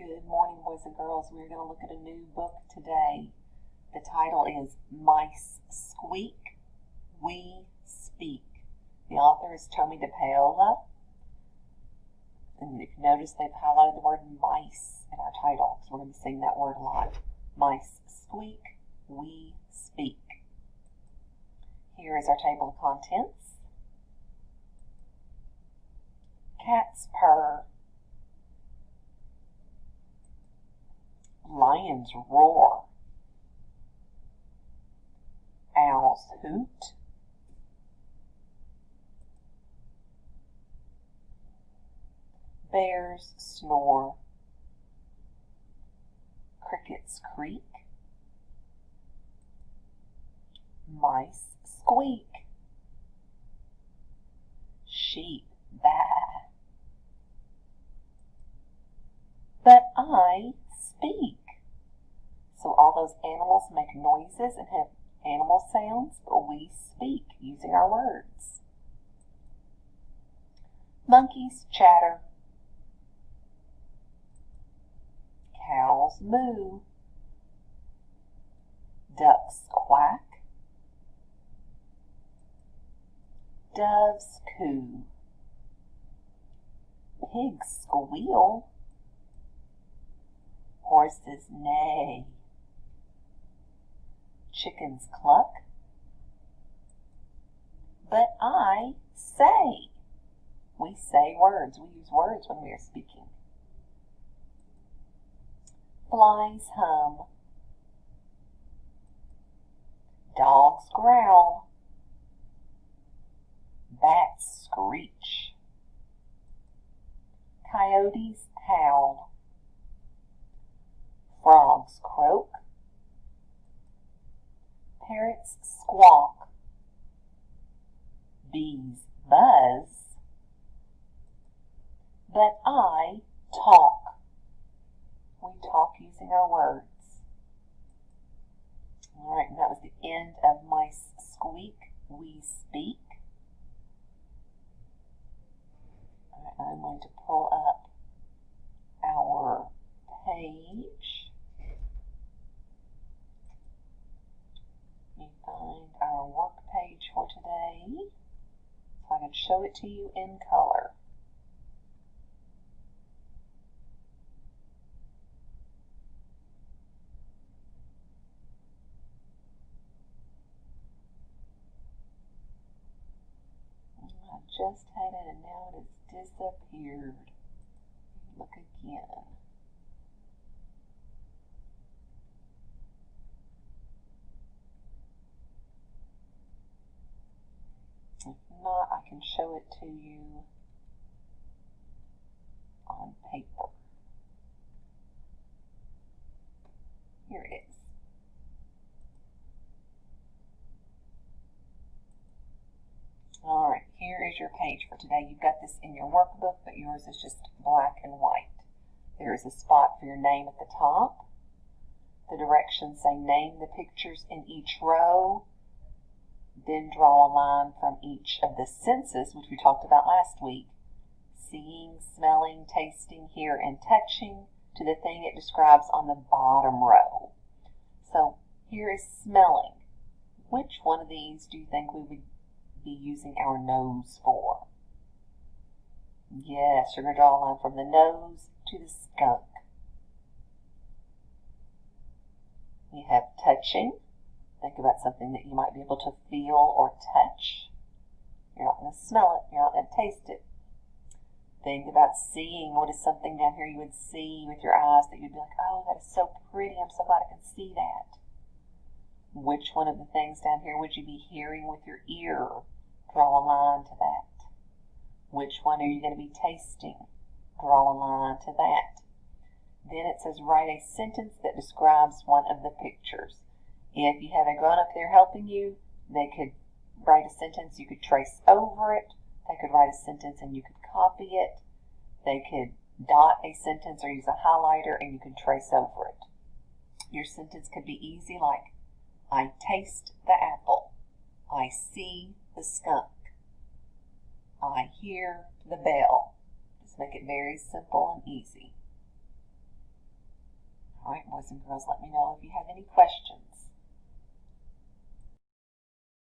Good morning, boys and girls. We're going to look at a new book today. The title is Mice Squeak, We Speak. The author is Tomie dePaola. And if you notice, they've highlighted the word mice in our title, because we're going to be saying that word a lot. Mice squeak, we speak. Here is our table of contents. Cats purr. Lions roar. Owls hoot. Bears snore. Crickets creak. Mice squeak. Sheep baa. But I speak. So all those animals make noises and have animal sounds, but we speak using our words. Monkeys chatter. Cows moo. Ducks quack. Doves coo. Pigs squeal. Horses neigh. Chickens cluck. But I say. We say words. We use words when we are speaking. Flies hum. Dogs growl. Bats screech. Coyotes howl. Frogs croak. Parrots squawk. Bees buzz. But I talk. We talk using our words. Alright, and that was the end of Mice Squeak, We Speak. Alright, I'm going to pull up our page. Let me find our work page for today so I can show it to you in color. I just had it and now it has disappeared. Look again. If not, I can show it to you on paper. Here it is. Alright, here is your page for today. You've got this in your workbook, but yours is just black and white. There is a spot for your name at the top. The directions say name the pictures in each row. Then draw a line from each of the senses, which we talked about last week. Seeing, smelling, tasting, hear, and touching to the thing it describes on the bottom row. So here is smelling. Which one of these do you think we would be using our nose for? Yes, you're going to draw a line from the nose to the skunk. You have touching. Think about something that you might be able to feel or touch. You're not going to smell it. You're not going to taste it. Think about seeing. What is something down here you would see with your eyes that you'd be like, oh, that is so pretty. I'm so glad I can see that. Which one of the things down here would you be hearing with your ear? Draw a line to that. Which one are you going to be tasting? Draw a line to that. Then it says write a sentence that describes one of the pictures. If you have a grown-up there helping you, they could write a sentence, you could trace over it. They could write a sentence and you could copy it. They could dot a sentence or use a highlighter and you could trace over it. Your sentence could be easy like, I taste the apple. I see the skunk. I hear the bell. Just make it very simple and easy. All right, boys and girls, let me know if you have any questions.